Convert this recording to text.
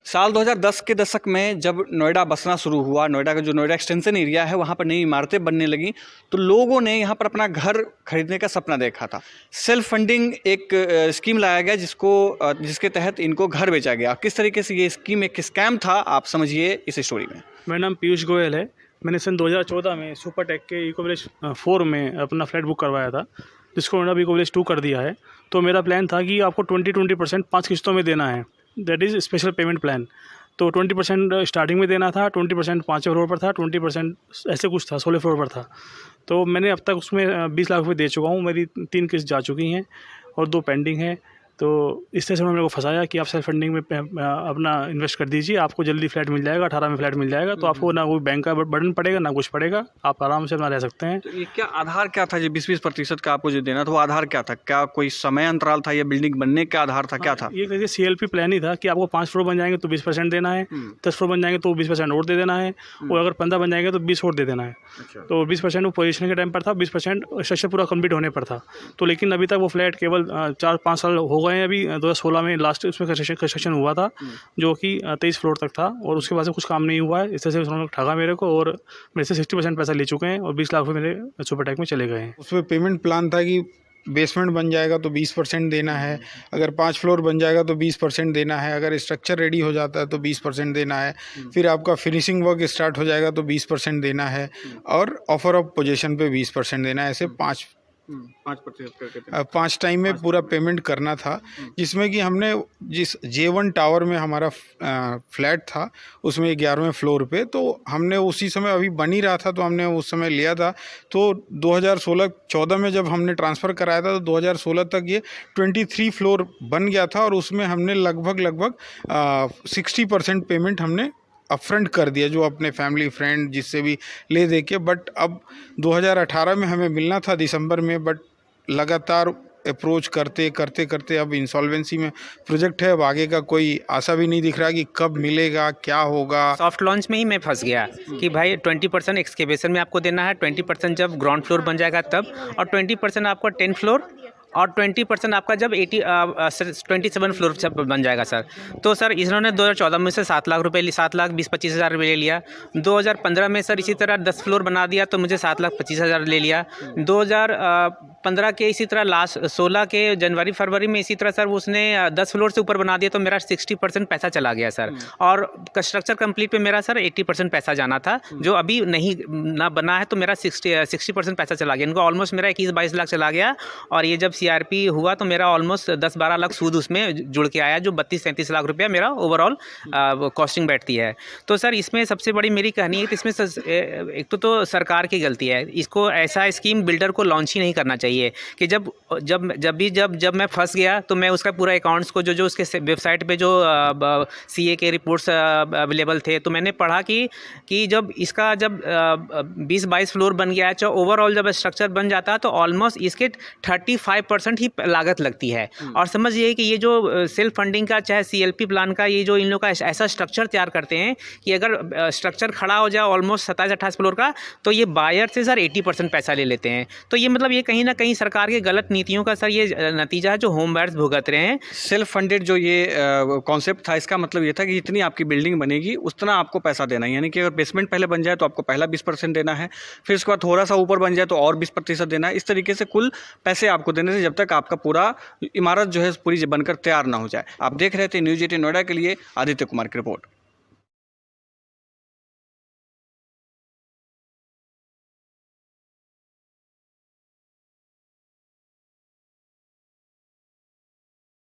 साल 2010 के दशक में जब नोएडा बसना शुरू हुआ, नोएडा का जो नोएडा एक्सटेंशन एरिया है वहाँ पर नई इमारतें बनने लगी, तो लोगों ने यहाँ पर अपना घर खरीदने का सपना देखा था। सेल्फ फंडिंग एक स्कीम लाया गया जिसके तहत इनको घर बेचा गया। किस तरीके से ये स्कीम एक स्कैम था, आप समझिए इस स्टोरी में। मेरा नाम पीयूष गोयल है। मैंने सन 2014 में सुपरटेक के इको विलेज 4 में अपना फ्लैट बुक करवाया था, जिसको मैंने अभी इको विलेज 2 कर दिया है। तो मेरा प्लान था कि आपको 20% 5 किस्तों में देना है, that is special payment plan. तो 20% स्टार्टिंग में देना था, 20% 5वें फ्लोर पर था, 20% ऐसे कुछ था, 16 फ्लोर पर था। तो मैंने अब तक उसमें 20 लाख रुपये दे चुका हूँ। मेरी 3 किस्त जा चुकी हैं और 2 पेंडिंग हैं। तो इस तरह से उन्होंने मेरे को फंसाया कि आप सेल्फ फंडिंग में अपना इन्वेस्ट कर दीजिए, आपको जल्दी फ्लैट मिल जाएगा, 18 में फ्लैट मिल जाएगा। तो आपको ना कोई बैंक का बर्डन पड़ेगा, ना कुछ पड़ेगा, आप आराम से अपना रह सकते हैं। तो ये क्या आधार क्या था, जो 20% का आपको जो देना था वो आधार क्या था? क्या कोई समय अंतराल था या बिल्डिंग बनने का आधार था, क्या था? ये कहिए CLP प्लान ही था कि आपको 5 फ्लोर बन जाएंगे तो 20% देना है, 10 फ्लोर बन जाएंगे तो 20% और दे देना है, और अगर 15 बन जाएंगे तो 20 और दे देना है। तो 20% वो पोजीशन के टाइम पर था, 20% स्ट्रक्चर पूरा कंप्लीट होने पर था। तो लेकिन अभी तक वो फ्लैट केवल 4-5 साल हो गए हैं। अभी 2016 में लास्ट उसमें कंस्ट्रक्शन हुआ था, जो कि 23 फ्लोर तक था, और उसके बाद से कुछ काम नहीं हुआ है। इस तरह से उन्होंने ठगा मेरे को, और मेरे से 60% पैसा ले चुके हैं, और 20 लाख रुपये मेरे सुपरटेक में चले गए हैं। उसमें पेमेंट प्लान था कि बेसमेंट बन जाएगा तो 20% देना है, अगर 5 फ्लोर बन जाएगा तो 20% देना है, अगर स्ट्रक्चर रेडी हो जाता है तो 20% देना है, फिर आपका फिनिशिंग वर्क स्टार्ट हो जाएगा तो 20% देना है, और ऑफर ऑफ पोजीशन पे 20% देना है। ऐसे 5 टाइम में पूरा पेमेंट करना था, जिसमें कि हमने जिस J1 टावर में हमारा फ्लैट था उसमें 11वें फ्लोर पे, तो हमने उसी समय अभी बन ही रहा था तो हमने उस समय लिया था। तो 2016-14 में जब हमने ट्रांसफ़र कराया था तो 2016 तक ये 23 फ्लोर बन गया था, और उसमें हमने लगभग 60% पेमेंट हमने अपफ्रंट कर दिया, जो अपने फैमिली फ्रेंड जिससे भी ले दे के। बट अब 2018 में हमें मिलना था दिसंबर में, बट लगातार अप्रोच करते अब इंसॉल्वेंसी में प्रोजेक्ट है। अब आगे का कोई आशा भी नहीं दिख रहा कि कब मिलेगा, क्या होगा। सॉफ्ट लॉन्च में ही मैं फंस गया कि भाई 20% एक्सकेवेशन में आपको देना है, 20% जब ग्राउंड फ्लोर बन जाएगा तब, और 20% आपको 10 फ्लोर, और 20% आपका जब 27 फ्लोर जब बन जाएगा सर। तो सर इन्होंने 2014 में से 7 लाख रुपये 7,20,25,000 रुपये ले लिया। 2015 में सर इसी तरह 10 फ्लोर बना दिया तो मुझे 7,25,000 ले लिया। 2015 के इसी तरह लास्ट 16 के जनवरी फरवरी में इसी तरह सर उसने 10 फ्लोर से ऊपर बना दिया, तो मेरा 60% पैसा चला गया सर। और स्ट्रक्चर कंप्लीट पे मेरा सर 80% पैसा जाना था, जो अभी नहीं ना बना है, तो मेरा 60% पैसा चला गया। इनको ऑलमोस्ट मेरा 21-22 लाख चला गया। और ये जब CRP हुआ तो मेरा ऑलमोस्ट 10-12 लाख सूद उसमें जुड़ के आया, जो 32-33 लाख रुपया मेरा ओवरऑल कॉस्टिंग बैठती है। तो सर इसमें सबसे बड़ी मेरी कहानी है कि इसमें एक तो सरकार की गलती है। इसको ऐसा स्कीम बिल्डर को लॉन्च ही नहीं करना चाहिए कि जब मैं फंस गया तो मैं उसका पूरा अकाउंट्स को जो उसके वेबसाइट पे जो CA के रिपोर्ट्स अवेलेबल थे, तो मैंने पढ़ा कि जब इसका 20-22 फ्लोर बन गया है, तो ओवरऑल जब स्ट्रक्चर बन जाता है तो ऑलमोस्ट इसके 35% ही लागत लगती है। और समझिए कि ये जो सेल्फ फंडिंग का चाहे CLP प्लान का, ये जो इन लोग का ऐसा स्ट्रक्चर तैयार करते हैं कि अगर स्ट्रक्चर खड़ा हो जाए ऑलमोस्ट 27-28 फ्लोर का, तो ये बायर से सर 80% पैसा ले लेते हैं। तो ये मतलब ये कहीं ना कहीं सरकार के गलत नीतियों का सर ये नतीजा है, जो होम बायर्स भुगत रहे हैं। सेल्फ फंडेड जो ये कॉन्सेप्ट था, इसका मतलब ये था कि जितनी आपकी बिल्डिंग बनेगी उतना आपको पैसा देना है। यानी कि अगर बेसमेंट पहले बन जाए तो आपको पहला 20% देना है, फिर उसके बाद थोड़ा सा ऊपर बन जाए तो और 20% देना है। इस तरीके से कुल पैसे आपको देने से जब तक आपका पूरा इमारत जो है पूरी बनकर तैयार ना हो जाए। आप देख रहे थे न्यूज़ 18 नोएडा के लिए आदित्य कुमार की रिपोर्ट।